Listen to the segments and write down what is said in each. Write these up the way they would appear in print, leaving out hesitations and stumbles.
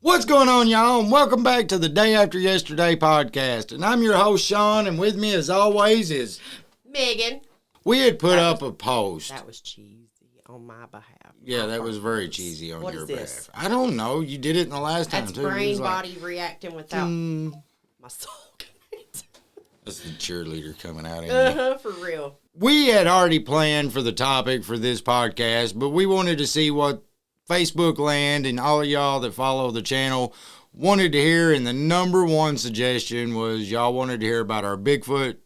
What's going on, y'all? And welcome back to the Day After Yesterday podcast. And I'm your host, Sean, and with me, as always, is Megan. We had put up a post. That was cheesy on my behalf. Yeah, that was very cheesy on your behalf. I don't know. You did it in the last time, That's too. brain body reacting without my soul. That's the cheerleader coming out in you. For real. We had already planned for the topic for this podcast, but we wanted to see what Facebook land and all of y'all that follow the channel wanted to hear, and the number one suggestion was y'all wanted to hear about our Bigfoot,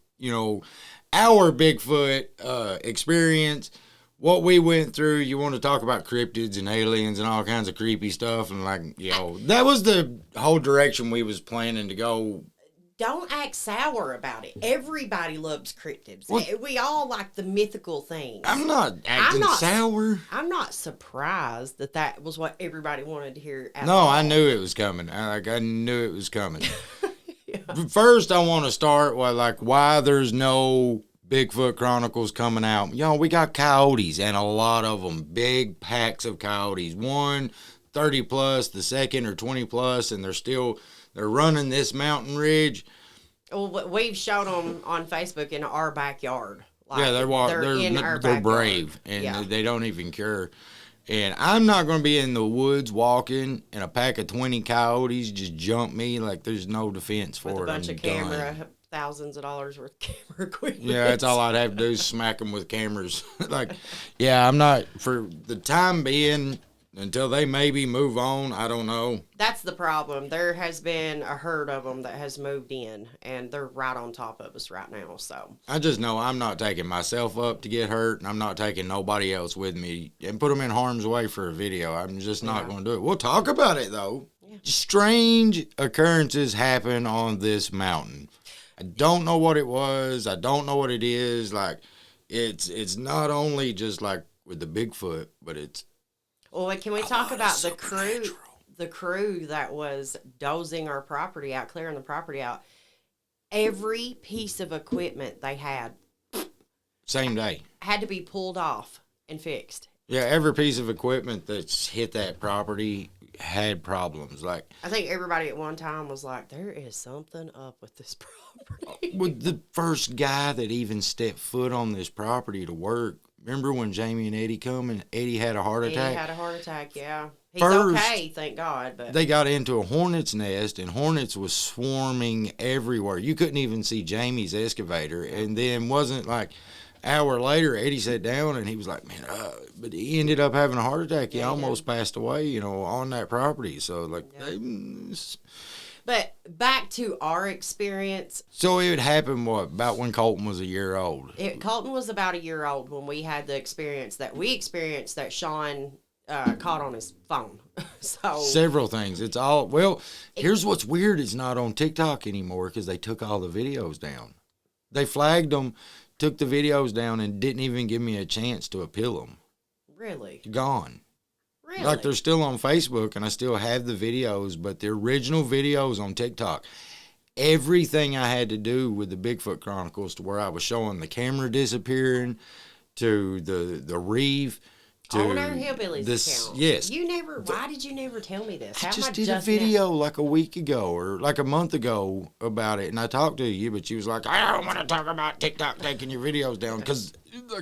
our Bigfoot experience, what we went through. You want to talk about cryptids and aliens and all kinds of creepy stuff, and that was the whole direction we was planning to go. Don't act sour about it. Everybody loves cryptids. What? We all like the mythical things. I'm not acting sour. I'm not surprised that was what everybody wanted to hear. I knew it was coming. I knew it was coming. Yeah. First, I want to start with why there's no Bigfoot Chronicles coming out. We got coyotes, and a lot of them. Big packs of coyotes. One 30 plus, the second or 20 plus, and they're running this mountain ridge. Well, we've shown them on Facebook in our backyard. They're brave, and they don't even care. And I'm not going to be in the woods walking, and a pack of 20 coyotes just jump me like there's no defense for it. With a bunch of camera, thousands of dollars worth of camera equipment. Yeah, that's all I'd have to do is smack them with cameras. I'm not, for the time being, until they maybe move on, I don't know. That's the problem. There has been a herd of them that has moved in, and they're right on top of us right now. So I just know I'm not taking myself up to get hurt, and I'm not taking nobody else with me and put them in harm's way for a video. I'm just not going to do it. We'll talk about it, though. Yeah. Strange occurrences happen on this mountain. I don't know what it was. I don't know what it is. It's not only just with the Bigfoot, but it's... Well, can we talk about the crew that was dozing our property out, clearing the property out? Every piece of equipment they had, same day, had to be pulled off and fixed. Yeah, every piece of equipment that's hit that property had problems. I think everybody at one time was like, there is something up with this property. With the first guy that even stepped foot on this property to work, remember when Jamie and Eddie come and Eddie had a heart attack? Eddie had a heart attack, yeah. He's okay, thank God. But they got into a hornet's nest, and hornets was swarming everywhere. You couldn't even see Jamie's excavator. And then wasn't hour later, Eddie sat down and he was like, man, but he ended up having a heart attack. He almost passed away, on that property. So, But back to our experience. So it would happen, about when Colton was a year old? Colton was about a year old when we had the experience that Sean caught on his phone. So several things. It's all, here's what's weird. It's not on TikTok anymore because they took all the videos down. They flagged them, took the videos down, and didn't even give me a chance to appeal them. Really? Gone. Really? They're still on Facebook, and I still have the videos, but the original videos on TikTok, everything I had to do with the Bigfoot Chronicles, to where I was showing the camera disappearing, to the reef, to on our Hillbillies account. Yes. Why did you never tell me this? I just did a video a week ago or a month ago about it, and I talked to you, but you was like, I don't want to talk about TikTok taking your videos down, because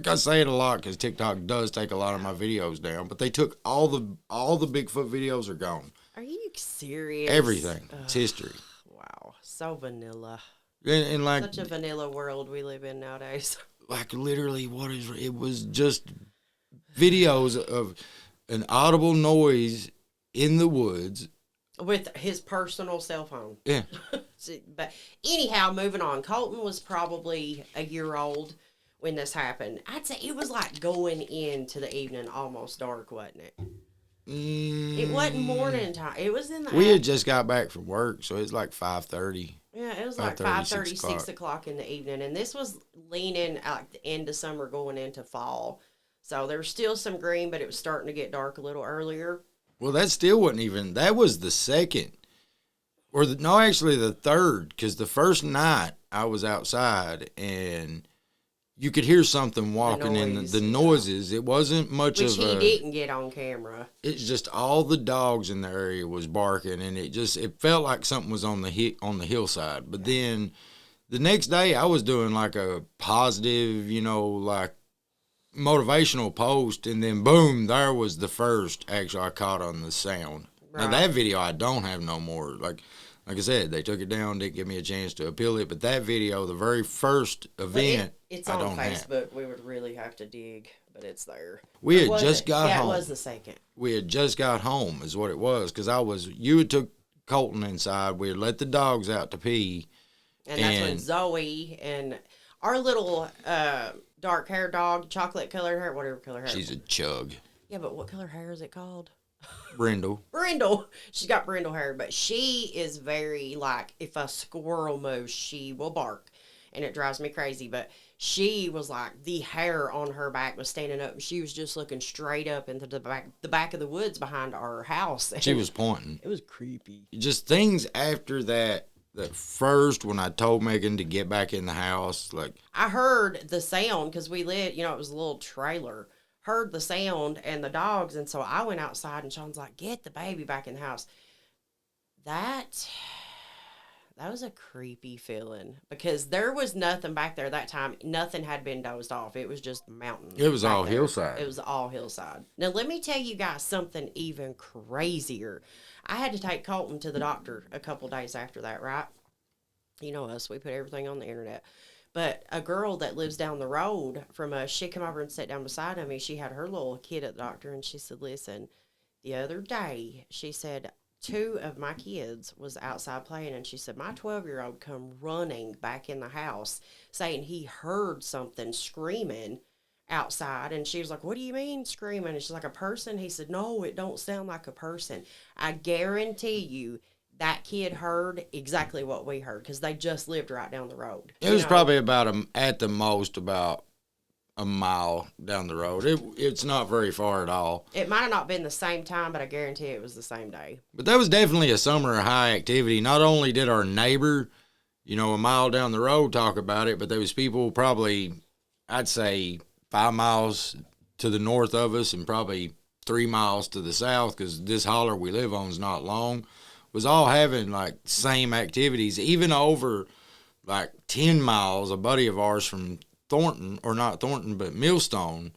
I say it a lot, because TikTok does take a lot of my videos down, but they took all the Bigfoot videos are gone. Are you serious? Everything. It's history. Wow. So vanilla. And such a vanilla world we live in nowadays. Literally, it was just videos of an audible noise in the woods with his personal cell phone. Yeah. But anyhow, moving on. Colton was probably a year old when this happened. I'd say it was going into the evening, almost dark, wasn't it? It wasn't morning time. It was in the We had just got back from work, so it's 5:30. Yeah, it was 5:30, 6 o'clock in the evening. And this was leaning the end of summer going into fall. So there was still some green, but it was starting to get dark a little earlier. Well, that still wasn't even, that was the second. Actually the third, because the first night I was outside and you could hear something walking in noise, the noises. It wasn't much which of he a. didn't get on camera. It's just all the dogs in the area was barking, and it felt like something was on the hillside. But then the next day, I was doing like a positive, like motivational post, and then boom, there was the first actually I caught on the sound. Right. Now that video I don't have no more. Like I said, they took it down, didn't give me a chance to appeal it. But that video, the very first event, it's I on don't Facebook. have. We would really have to dig, but it's there. We had just got home. That was the second. We had just got home, is what it was, because you had took Colton inside. We had let the dogs out to pee, and that's when Zoe and our little dark hair dog, chocolate colored hair, whatever color hair. She's a chug. Yeah, but what color hair is it called? Brindle. She's got brindle hair, but she is very like, if a squirrel moves, she will bark, and it drives me crazy. But she was like, the hair on her back was standing up, and she was just looking straight up into the back of the woods behind our house. She was pointing. It was creepy. Just things after that first, when I told Megan to get back in the house, like I heard the sound because we lived, it was a little trailer. Heard the sound and the dogs, and so I went outside, and Sean's like, get the baby back in the house. That was a creepy feeling, because there was nothing back there that time. Nothing had been dozed off. It was just mountain. It was all hillside. It was all hillside. Now let me tell you guys something even crazier. I had to take Colton to the doctor a couple days after that, right? You know us, we put everything on the internet. But a girl that lives down the road from us, she come over and sat down beside me. She had her little kid at the doctor, and she said, listen, the other day, she said, 2 of my kids was outside playing, and she said, my 12-year-old come running back in the house saying he heard something screaming outside. And she was like, what do you mean screaming? And she's like, a person? He said, no, it don't sound like a person. I guarantee you that kid heard exactly what we heard, because they just lived right down the road. It was probably at the most about a mile down the road. It's not very far at all. It might have not been the same time, but I guarantee it was the same day. But that was definitely a summer of high activity. Not only did our neighbor, a mile down the road talk about it, but there was people probably, I'd say, 5 miles to the north of us and probably 3 miles to the south, because this holler we live on is not long, was all having like same activities. Even over like 10 miles, a buddy of ours from Thornton, or not Thornton, but Millstone,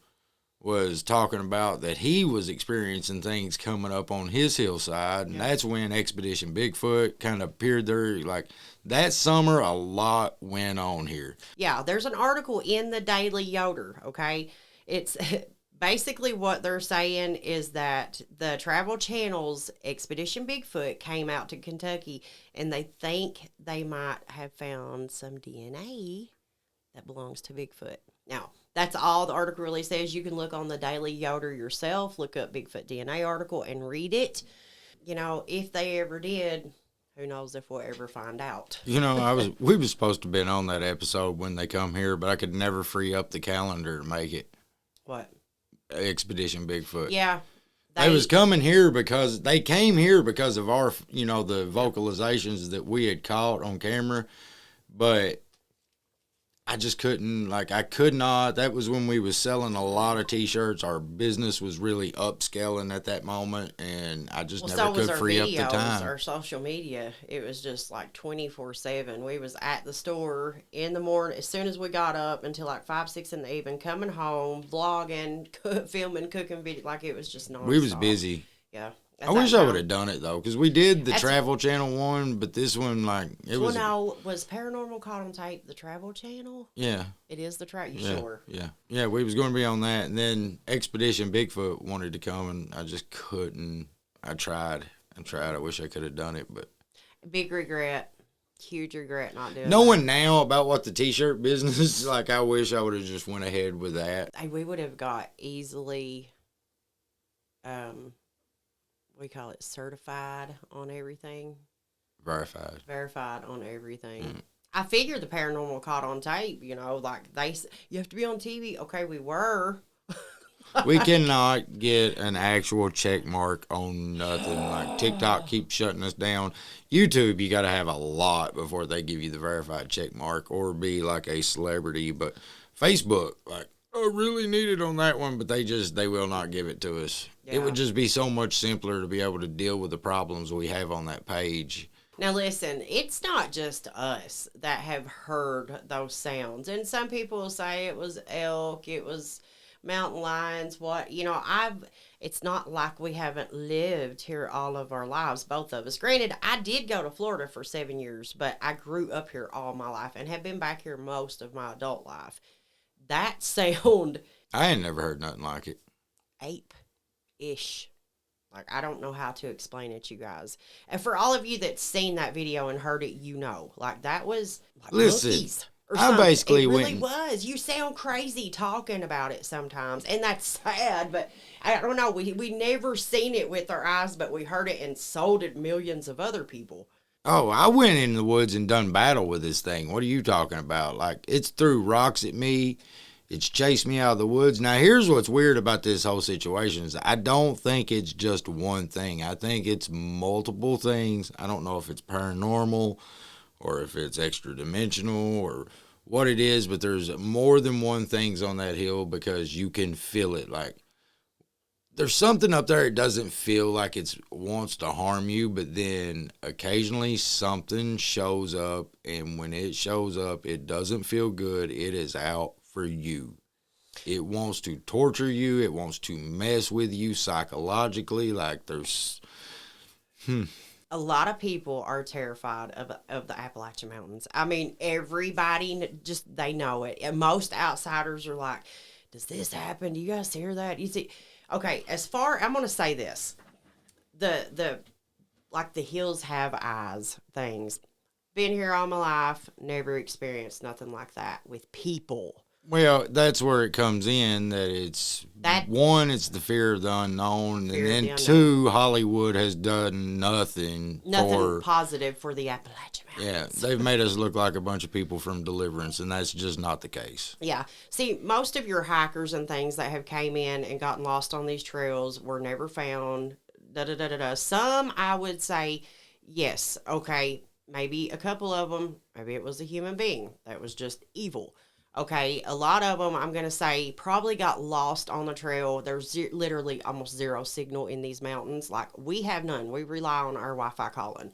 was talking about that he was experiencing things coming up on his hillside. And that's when Expedition Bigfoot kind of appeared there. Like that summer, a lot went on here. Yeah, there's an article in the Daily Yoder, okay? It's basically what they're saying is that the Travel Channel's Expedition Bigfoot came out to Kentucky, and they think they might have found some DNA that belongs to Bigfoot. Now, that's all the article really says. You can look on the Daily Yoder yourself, look up Bigfoot DNA article and read it. If they ever did, who knows if we'll ever find out. We was supposed to have been on that episode when they come here, but I could never free up the calendar to make it. What? Expedition Bigfoot. Yeah. They was coming here because they came here because of our, the vocalizations that we had caught on camera, but I just couldn't, I could not. That was when we was selling a lot of T-shirts. Our business was really upscaling at that moment, and I just never could free up the time. Our social media, it was just like 24/7. We was at the store in the morning, as soon as we got up, until like 5, 6 in the evening, coming home, vlogging, filming, cooking video. Like, it was just nonstop. We was busy. Yeah. I wish I would have done it, though, because we did the Travel Channel one, but this one, was... Well, was Paranormal Caught on Tape the Travel Channel? Yeah. It is the Travel, sure? Yeah. Yeah, we was going to be on that, and then Expedition Bigfoot wanted to come, and I just couldn't. I tried. I wish I could have done it, but... Big regret. Huge regret not doing Knowing now about what the T-shirt business is, I wish I would have just went ahead with that. We would have got easily... we call it certified on everything. Verified on everything. Mm. I figured the Paranormal Caught on Tape, you have to be on TV. Okay, we were. We cannot get an actual check mark on nothing. TikTok keeps shutting us down. YouTube, you got to have a lot before they give you the verified check mark or be like a celebrity. But Facebook, like, I really need it on that one, but they will not give it to us. Yeah. It would just be so much simpler to be able to deal with the problems we have on that page. Now listen, it's not just us that have heard those sounds. And some people will say it was elk, it was mountain lions, it's not like we haven't lived here all of our lives, both of us. Granted, I did go to Florida for 7 years, but I grew up here all my life and have been back here most of my adult life. That sound, I ain't never heard nothing like it. ape-ish. Like, I don't know how to explain it, you guys. And for all of you that's seen that video and heard it, like, that was like Listen, monkeys or I something. basically it really went. was. You sound crazy talking about it sometimes, and that's sad. But I don't know. We never seen it with our eyes, but we heard it and sold it millions of other people. Oh, I went in the woods and done battle with this thing. What are you talking about? Like, it's threw rocks at me. It's chased me out of the woods. Now, here's what's weird about this whole situation is I don't think it's just one thing. I think it's multiple things. I don't know if it's paranormal or if it's extra dimensional or what it is, but there's more than one things on that hill because you can feel it. Like, there's something up there. It doesn't feel like it wants to harm you, but then occasionally something shows up, and when it shows up, it doesn't feel good. It is out for you. It wants to torture you. It wants to mess with you psychologically. Like, there's A lot of people are terrified of the Appalachian Mountains. I mean, everybody they know it. And most outsiders are like, does this happen? Do you guys hear that? You see, okay, I'm going to say this. The hills have eyes things. Been here all my life, never experienced nothing like that with people. Well, that's where it comes in that it's the fear of the unknown, and then two, Hollywood has done nothing positive for the Appalachian Mountains. Yeah, they've made us look like a bunch of people from Deliverance, and that's just not the case. Yeah. See, most of your hikers and things that have came in and gotten lost on these trails were never found. Some, I would say, yes, okay, maybe a couple of them, maybe it was a human being that was just evil. Okay, a lot of them, I'm going to say, probably got lost on the trail. There's literally almost zero signal in these mountains. Like, we have none. We rely on our Wi-Fi calling.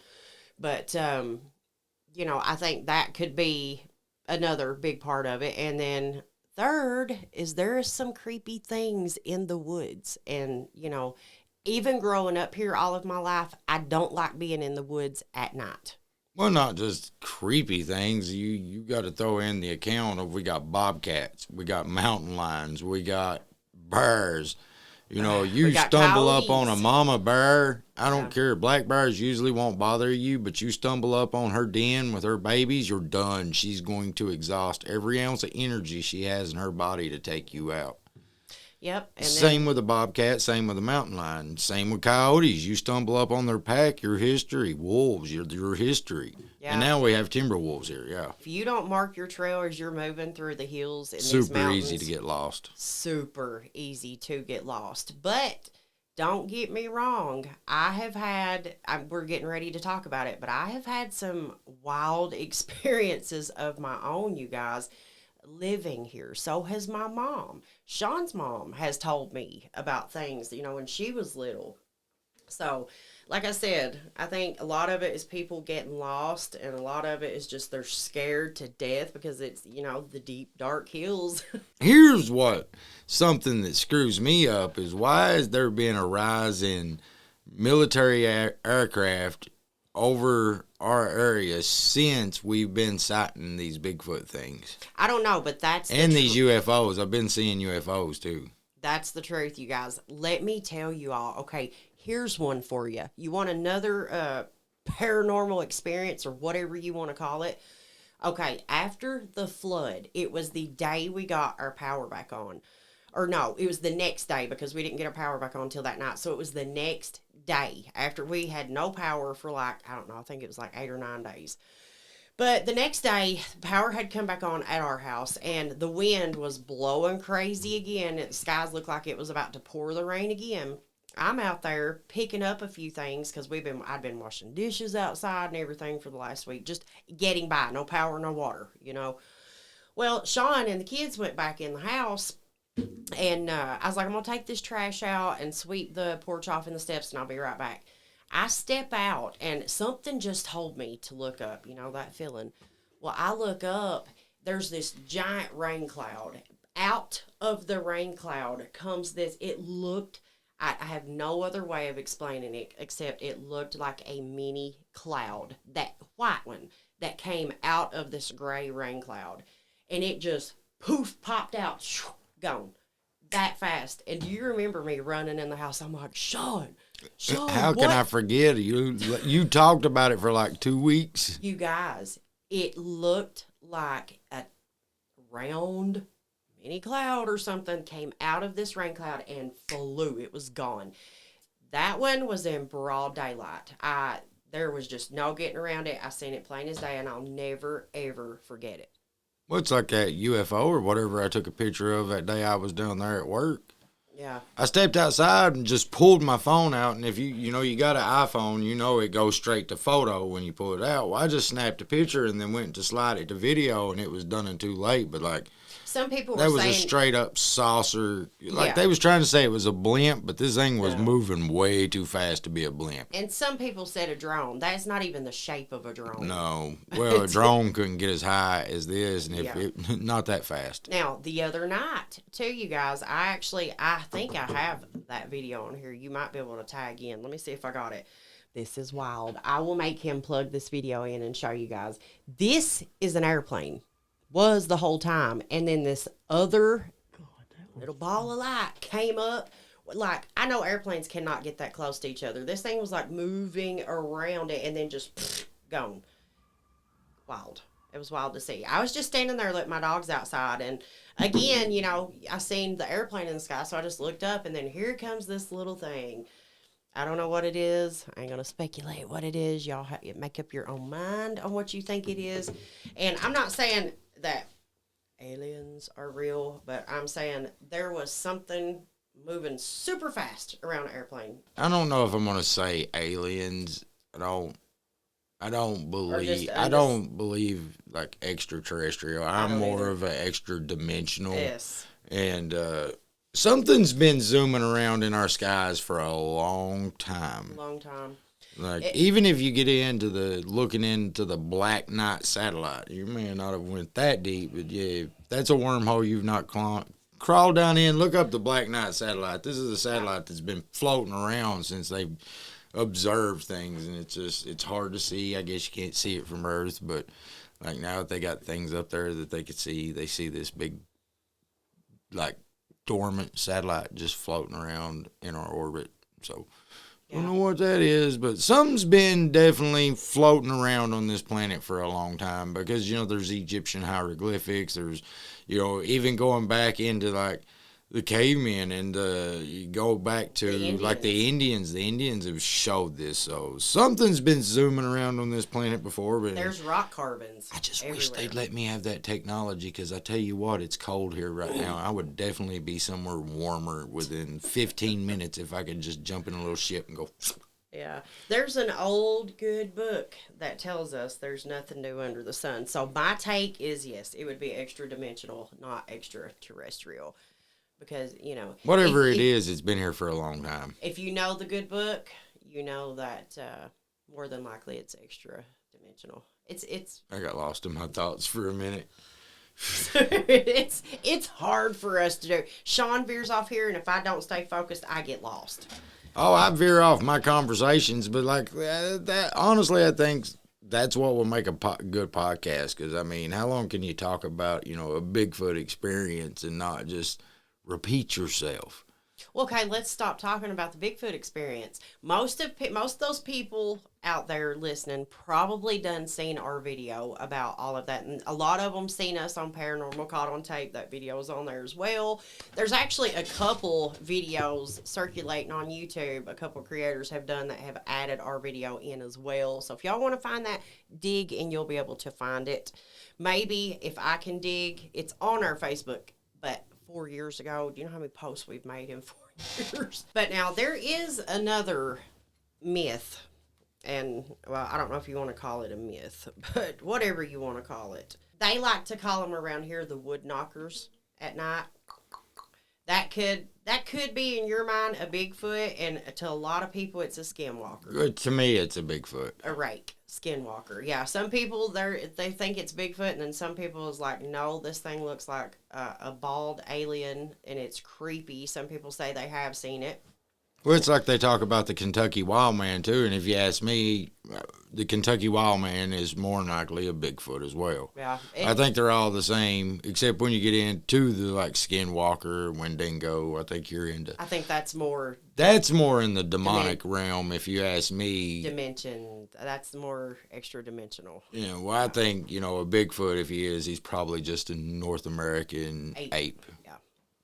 But, I think that could be another big part of it. And then third is there are some creepy things in the woods. And, even growing up here all of my life, I don't like being in the woods at night. Well, not just creepy things. You got to throw in the account of we got bobcats, we got mountain lions, we got bears. You stumble up on a mama bear. I don't care. Black bears usually won't bother you, but you stumble up on her den with her babies, you're done. She's going to exhaust every ounce of energy she has in her body to take you out. Yep. And same with the bobcat, same with the mountain lion, same with coyotes. You stumble up on their pack, your history. Wolves, your history. Yeah. And now we have timber wolves here, yeah. If you don't mark your trail as you're moving through the hills in these mountains, super mountains, easy to get lost. Super easy to get lost. But don't get me wrong. We're getting ready to talk about it, but I have had some wild experiences of my own, you guys, living here. So has my mom. Sean's mom has told me about things, when she was little. So, like I said, I think a lot of it is people getting lost, and a lot of it is just they're scared to death because it's, the deep, dark hills. Here's something that screws me up is why has there been a rise in military aircraft over our area since we've been sighting these Bigfoot things? I don't know, but that's these UFOs. I've been seeing UFOs too. That's the truth, you guys. Let me tell you all. Okay, here's one for you. You want another paranormal experience or whatever you want to call it? Okay, after the flood, it was the day we got our power back on. Or no, it was the next day because we didn't get our power back on until that night. So it was the next day after we had no power for I think it was 8 or 9 days. But the next day, the power had come back on at our house, and the wind was blowing crazy again. And the skies looked like it was about to pour the rain again. I'm out there picking up a few things because I'd been washing dishes outside and everything for the last week, just getting by, no power, no water, Well, Sean and the kids went back in the house, and I was like, I'm going to take this trash out and sweep the porch off and the steps, and I'll be right back. I step out, and something just told me to look up. You know, that feeling. Well, I look up. There's this giant rain cloud. Out of the rain cloud comes this. It looked, I have no other way of explaining it except it looked like a mini cloud, that white one that came out of this gray rain cloud. And it just poof, popped out, gone that fast. And do you remember me running in the house? I'm like, Sean, how can I forget? You talked about it for like 2 weeks. You guys, it looked like a round mini cloud or something came out of this rain cloud and flew. It was gone. That one was in broad daylight. There was just no getting around it. I seen it plain as day, and I'll never, ever forget it. Well, it's like that UFO or whatever I took a picture of that day I was down there at work. Yeah. I stepped outside and just pulled my phone out, and if you got an iPhone, it goes straight to photo when you pull it out. Well, I just snapped a picture and then went to slide it to video, and it was done in too late. But like, some people were that was saying, a straight up saucer. Like Yeah. they was trying to say it was a blimp, but this thing was moving way too fast to be a blimp. and some people said a drone. That's not even the shape of a drone. No, well, a drone couldn't get as high as this, and it not that fast. Now, the other night, too, you guys, I think I have that video on here. You might be able to tag in. Let me see if I got it. This is wild. I will make him plug this video in and show you guys. This is an airplane. Was the whole time. And then this other little ball of light came up. Like, I know airplanes cannot get that close to each other. This thing was like moving around it and then just gone. Wild. It was wild to see. I was just standing there letting my dogs outside. And again, I seen the airplane in the sky. So I just looked up and then here comes this little thing. I don't know what it is. I ain't going to speculate what it is. Y'all make up your own mind on what you think it is. And I'm not saying that aliens are real, but I'm saying there was something moving super fast around an airplane. I don't know if I'm gonna say aliens. I don't believe like extraterrestrial. I'm more of an extra dimensional. Yes. And something's been zooming around in our skies for a long time. Long time. Like, even if you get into looking into the Black Knight satellite, you may not have went that deep, but yeah, that's a wormhole you've not crawled down in. Look up the Black Knight satellite. This is a satellite that's been floating around since they've observed things, and it's hard to see. I guess you can't see it from Earth, but like now that they got things up there that they could see, they see this big, like, dormant satellite just floating around in our orbit. So I don't know what that is, but something's been definitely floating around on this planet for a long time because, there's Egyptian hieroglyphics. There's, even going back into, like, the cavemen and you go back to, like, the Indians. The Indians have showed this. So something's been zooming around on this planet before. But there's rock carbons. I just everywhere. wish they'd let me have that technology because I tell you what, it's cold here right now. I would definitely be somewhere warmer within 15 minutes if I could just jump in a little ship and go. Yeah. There's an old good book that tells us there's nothing new under the sun. So my take is, yes, it would be extra dimensional, not extraterrestrial. Because, Whatever it is, it's been here for a long time. If you know the good book, you know that more than likely it's extra dimensional. It's I got lost in my thoughts for a minute. it's hard for us to do. Sean veers off here, and if I don't stay focused, I get lost. Oh, I veer off my conversations, but like that, honestly, I think that's what will make a good podcast. Because I mean, how long can you talk about a Bigfoot experience and not just repeat yourself? Well, okay, let's stop talking about the Bigfoot experience. Most of those people out there listening probably done seen our video about all of that, and a lot of them seen us on Paranormal Caught on Tape. That video is on there as well. There's actually a couple videos circulating on YouTube. A couple creators have done that have added our video in as well. So if y'all want to find that, dig and you'll be able to find it. Maybe if I can dig, it's on our Facebook, but 4 years ago. Do you know how many posts we've made in 4 years? But now there is another myth and, well, I don't know if you want to call it a myth, but whatever you want to call it. They like to call them around here the wood knockers at night. That could be in your mind a Bigfoot, and to a lot of people it's a skinwalker. To me, it's a Bigfoot. A rake, skinwalker. Yeah, some people they think it's Bigfoot, and then some people is like, no, this thing looks like a bald alien, and it's creepy. Some people say they have seen it. Well, it's like they talk about the Kentucky Wild Man, too. And if you ask me, the Kentucky Wild Man is more than likely a Bigfoot as well. Yeah. I think they're all the same, except when you get into the, like, Skinwalker, Wendigo, I think you're into. I think that's more. That's more in the demonic realm, if you ask me. Dimension. That's more extra dimensional. Well, I think, a Bigfoot, if he is, he's probably just a North American ape. Yeah.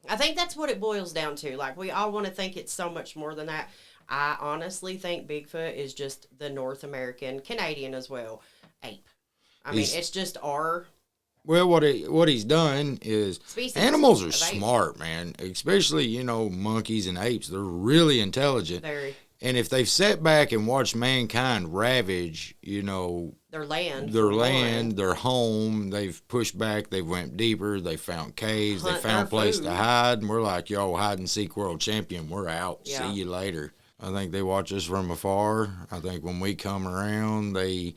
I think that's what it boils down to. Like, we all want to think it's so much more than that. I honestly think Bigfoot is just the North American, Canadian as well, ape. I mean, it's just our... Well, what he's done is... Species animals are smart, man. Especially, monkeys and apes. They're really intelligent. Very. And if they've sat back and watched mankind ravage, their land, their home, they've pushed back, they've went deeper, they found caves, they found a place to hide, and we're like, yo, hide and seek world champion, we're out. Yeah. See you later. I think they watch us from afar. I think when we come around, they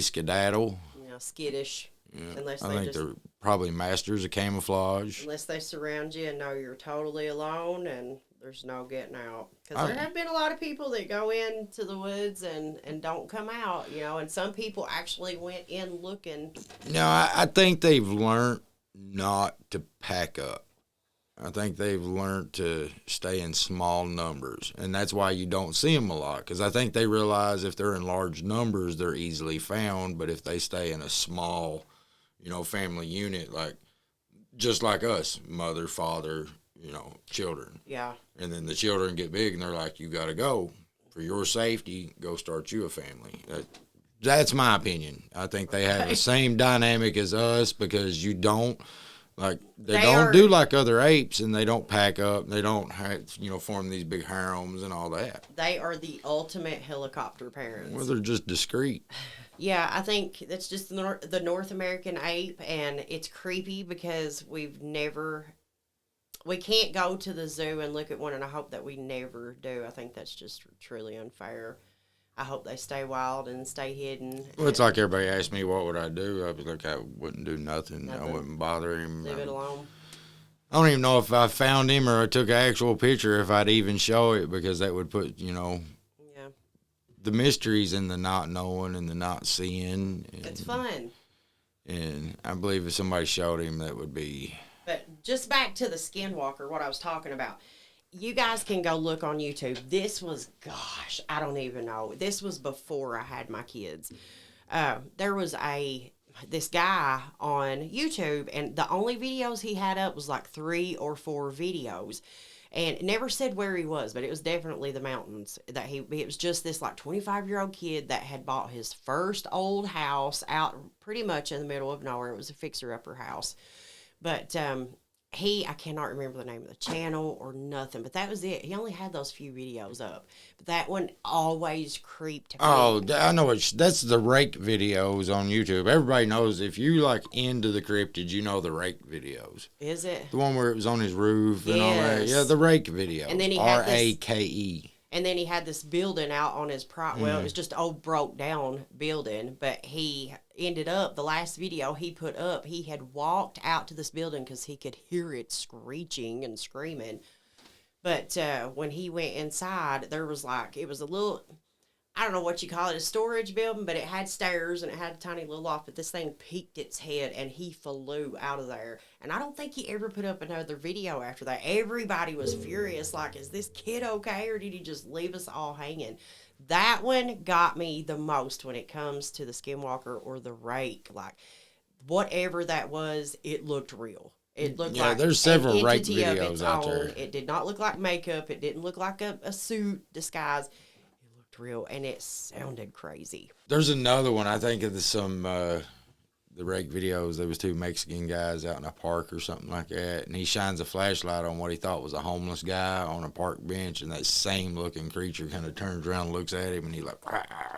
skedaddle. Skittish. Yeah. I think they're probably masters of camouflage. Unless they surround you and know you're totally alone and there's no getting out. Because there have been a lot of people that go into the woods and don't come out, and some people actually went in looking. No, I think they've learned not to pack up. I think they've learned to stay in small numbers, and that's why you don't see them a lot, because I think they realize if they're in large numbers, they're easily found, but if they stay in a small, family unit, like just like us, mother, father, children. Yeah. And then the children get big, and they're like, you got to go. For your safety, go start you a family. That's my opinion. I think they have the same dynamic as us, because you don't. Like, they don't do like other apes, and they don't pack up. They don't, form these big harems and all that. They are the ultimate helicopter parents. Well, they're just discreet. Yeah, I think that's just the North American ape, and it's creepy because we can't go to the zoo and look at one, and I hope that we never do. I think that's just truly unfair. I hope they stay wild and stay hidden. Well, it's like everybody asks me, what would I do? I'd be like, I wouldn't do nothing. I wouldn't bother him. Leave it alone. I don't even know if I found him or I took an actual picture, if I'd even show it, because that would put, the mysteries in the not knowing and the not seeing. It's fun. And I believe if somebody showed him, that would be... But just back to the skinwalker, what I was talking about. You guys can go look on YouTube. This was, gosh, I don't even know. This was before I had my kids. There was this guy on YouTube, and the only videos he had up was like 3 or 4 videos. And it never said where he was, but it was definitely the mountains. It was just this like 25-year-old kid that had bought his first old house out pretty much in the middle of nowhere. It was a fixer-upper house. But I cannot remember the name of the channel or nothing, but that was it. He only had those few videos up. But that one always creeped me. Oh, I know that's the rake videos on YouTube. Everybody knows, if you like into the cryptids, the rake videos. Is it? The one where it was on his roof and all that. Yeah, the rake videos. And then he had RAKE. And then he had this building out on his well, it was just an old broke down building, but he ended up, the last video he put up, he had walked out to this building because he could hear it screeching and screaming. But when he went inside, there was it was a little, I don't know what you call it, a storage building, but it had stairs and it had a tiny little loft, but this thing peeked its head and he flew out of there. And I don't think he ever put up another video after that. Everybody was furious, like, is this kid okay, or did he just leave us all hanging? That one got me the most when it comes to the skinwalker or the rake. Like, whatever that was, it looked real. It looked like there's several rake videos out there. It did not look like makeup. It didn't look like a suit disguise. Real, and it sounded crazy. There's another one, I think, of some the rake videos, there was two Mexican guys out in a park or something like that, and he shines a flashlight on what he thought was a homeless guy on a park bench, and that same looking creature kind of turns around and looks at him, and he like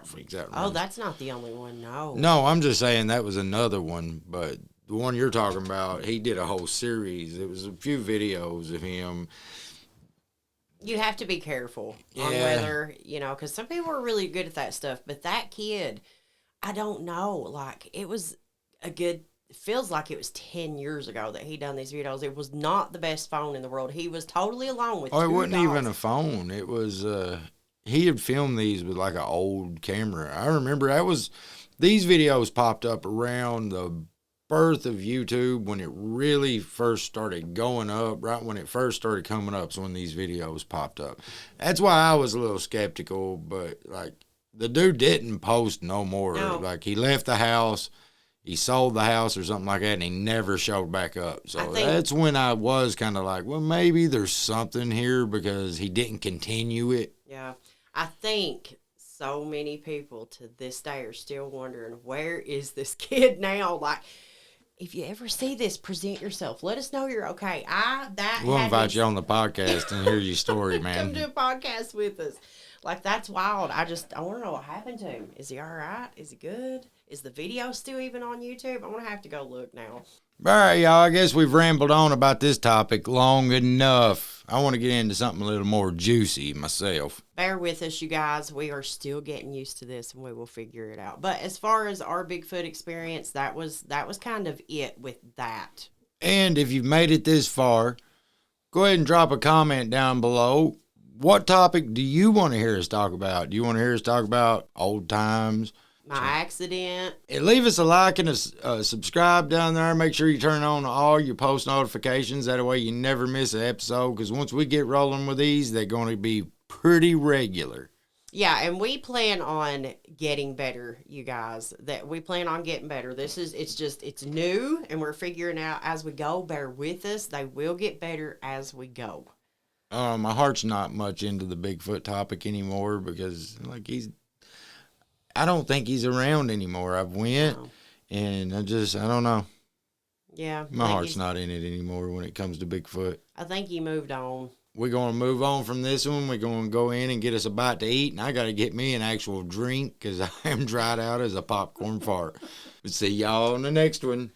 freaks out. Oh, that's not the only one. No. No, I'm just saying that was another one, but the one you're talking about, he did a whole series. It was a few videos of him. You have to be careful on whether, because some people are really good at that stuff, but that kid, I don't know. Like, it was feels like it was 10 years ago that he done these videos. It was not the best phone in the world. He was totally alone with it wasn't dogs. even a phone. It was, he had filmed these with like an old camera. I remember these videos popped up around the birth of YouTube when it really first started going up. Right when it first started coming up is when these videos popped up. That's why I was a little skeptical, but like the dude didn't post no more. No. Like he left the house, he sold the house or something like that, and he never showed back up. So that's when I was kind of like, well, maybe there's something here because he didn't continue it. Yeah. I think so many people to this day are still wondering, where is this kid now? Like, if you ever see this, present yourself. Let us know you're okay. We'll invite you on the podcast and hear your story, man. Come do a podcast with us. Like, that's wild. I want to know what happened to him. Is he all right? Is he good? Is the video still even on YouTube? I'm going to have to go look now. All right, y'all. I guess we've rambled on about this topic long enough. I want to get into something a little more juicy myself. Bear with us, you guys. We are still getting used to this, and we will figure it out. But as far as our Bigfoot experience, that was kind of it with that. And if you've made it this far, go ahead and drop a comment down below. What topic do you want to hear us talk about? Do you want to hear us talk about old times? My accident. And leave us a like and a subscribe down there. Make sure you turn on all your post notifications. That way you never miss an episode. Because once we get rolling with these, they're going to be pretty regular. Yeah, and we plan on getting better, you guys. That we plan on getting better. It's new, and we're figuring out as we go. Bear with us. They will get better as we go. My heart's not much into the Bigfoot topic anymore because, I don't think he's around anymore. I've went, and I don't know. Yeah. My heart's not in it anymore when it comes to Bigfoot. I think he moved on. We're going to move on from this one. We're going to go in and get us a bite to eat, and I got to get me an actual drink because I am dried out as a popcorn fart. See y'all on the next one.